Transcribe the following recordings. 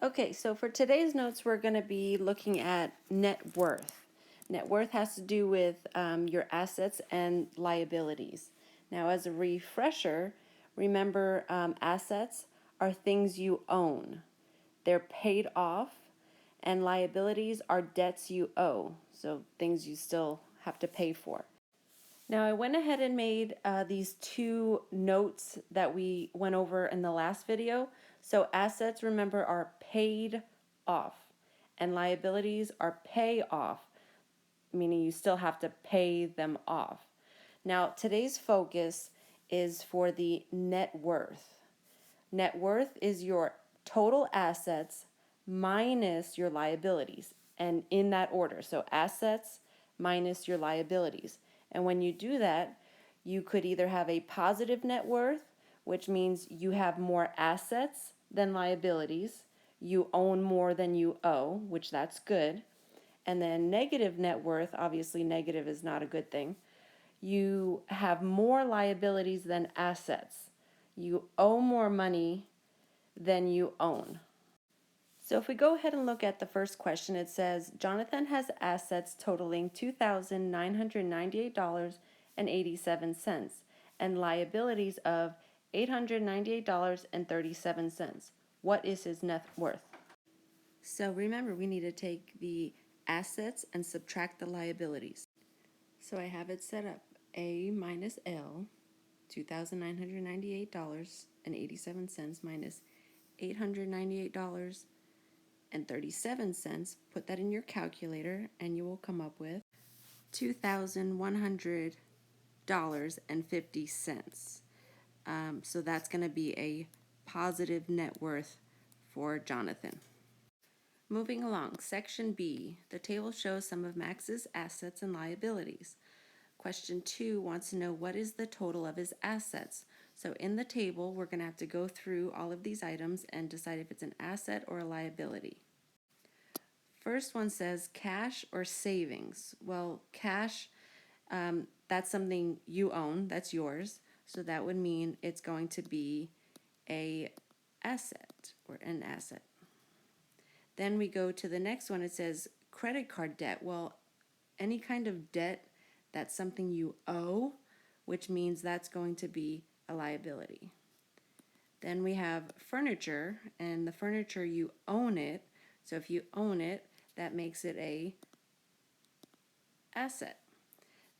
Okay, so for today's notes, we're going to be looking at net worth. Net worth has to do with your assets and liabilities. Now, as a refresher, remember assets are things you own. They're paid off, and liabilities are debts you owe, so things you still have to pay for. Now, I went ahead and made these two notes that we went over in the last video. So assets, remember, are paid off, and liabilities are pay off, meaning you still have to pay them off. Now, today's focus is for the net worth. Net worth is your total assets minus your liabilities, and in that order. So assets minus your liabilities. And when you do that, you could either have a positive net worth, which means you have more assets than liabilities. You own more than you owe, which that's good. And then negative net worth, obviously negative is not a good thing. You have more liabilities than assets. You owe more money than you own. So if we go ahead and look at the first question, it says Jonathan has assets totaling $2,998.87 and liabilities of $898.37. What is his net worth? So remember, we need to take the assets and subtract the liabilities. So I have it set up A minus L, $2,998.87 minus $898.37. Put that in your calculator and you will come up with $2,100.50. So that's going to be a positive net worth for Jonathan. Moving along, section B, the table shows some of Max's assets and liabilities. Question 2 wants to know what is the total of his assets. So in the table, we're going to have to go through all of these items and decide if it's an asset or a liability. First one says cash or savings. Well, cash, that's something you own, that's yours. So that would mean it's going to be a asset or an asset. Then we go to the next one. It says credit card debt. Well, any kind of debt that's something you owe, which means that's going to be a liability. Then we have furniture, and the furniture you own it. So if you own it, that makes it a asset.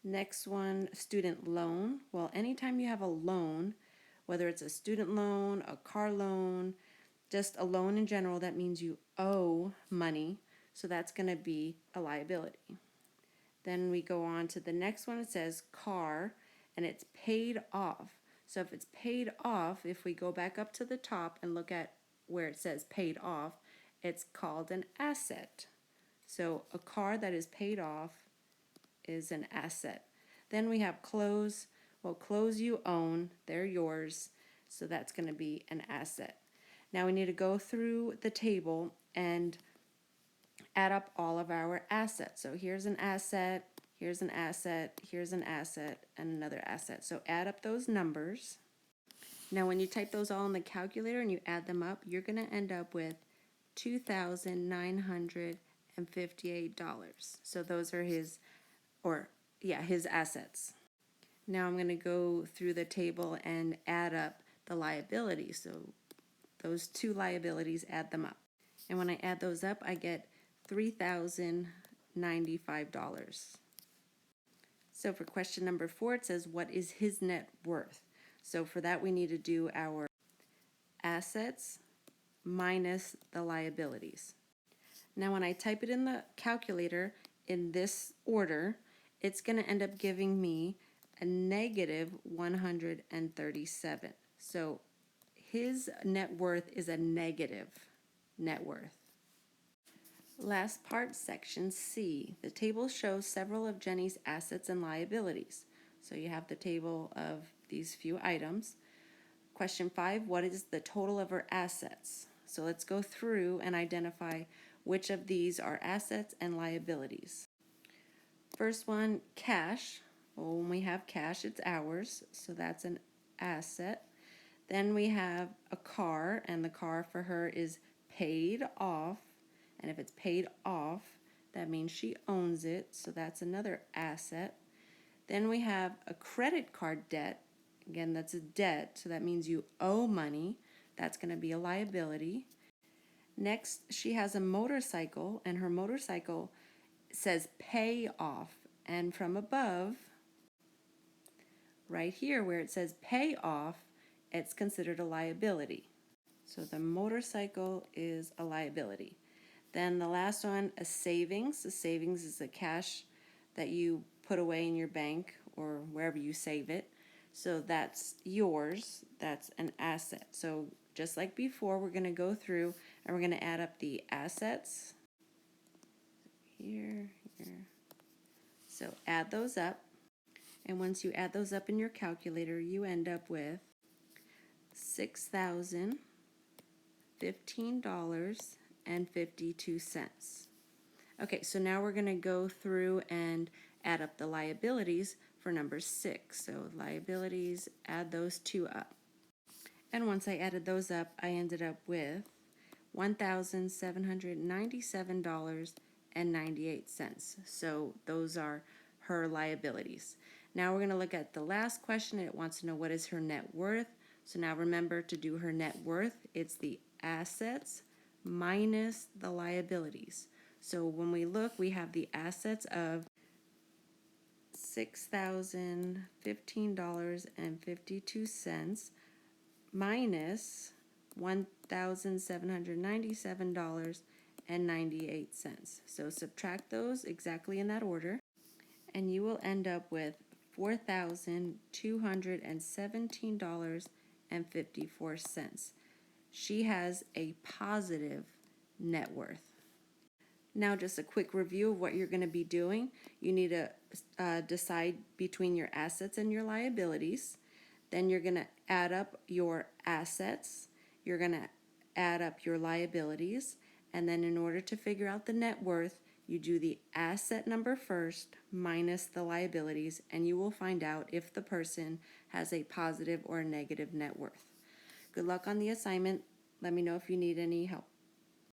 Next one, student loan. Well, anytime you have a loan, whether it's a student loan, a car loan, just a loan in general, that means you owe money. So that's going to be a liability. Then we go on to the next one. It says car, and it's paid off. So if it's paid off, if we go back up to the top and look at where it says paid off, it's called an asset. So a car that is paid off is an asset. Then we have clothes. Well, clothes you own, they're yours, so that's going to be an asset. Now we need to go through the table and add up all of our assets. So here's an asset, here's an asset, here's an asset, and another asset. So add up those numbers. Now when you type those all in the calculator and you add them up, you're going to end up with $2,958. So those are his assets. Now I'm going to go through the table and add up the liabilities. So those two liabilities, add them up. And when I add those up, I get $3,095. So for question number 4, it says, what is his net worth? So for that, we need to do our assets minus the liabilities. Now when I type it in the calculator in this order, it's going to end up giving me a negative 137. So his net worth is a negative net worth. Last part, section C. The table shows several of Jenny's assets and liabilities. So you have the table of these few items. Question 5, what is the total of her assets? So let's go through and identify which of these are assets and liabilities. First one, cash. Well, when we have cash, it's ours, so that's an asset. Then we have a car, and the car for her is paid off, and if it's paid off, that means she owns it, so that's another asset. Then we have a credit card debt. Again, that's a debt, so that means you owe money. That's going to be a liability. Next, she has a motorcycle, and her motorcycle says pay off. And from above, right here where it says pay off, it's considered a liability. So the motorcycle is a liability. Then the last one, a savings. A savings is the cash that you put away in your bank or wherever you save it. So that's yours. That's an asset. So just like before, we're going to go through and we're going to add up the assets. Here. So add those up. And once you add those up in your calculator, you end up with $6,015.52. Okay, so now we're going to go through and add up the liabilities for number 6. So liabilities, add those two up. And once I added those up, I ended up with $1,797.98. So those are her liabilities. Now we're going to look at the last question. It wants to know what is her net worth. So now remember to do her net worth. It's the assets minus the liabilities. So when we look, we have the assets of $6,015.52 minus $1,797.98. So subtract those exactly in that order, and you will end up with $4,217.54. She has a positive net worth. Now just a quick review of what you're going to be doing. You need to decide between your assets and your liabilities. Then you're going to add up your assets. You're going to add up your liabilities. And then in order to figure out the net worth, you do the asset number first minus the liabilities, and you will find out if the person has a positive or a negative net worth. Good luck on the assignment. Let me know if you need any help.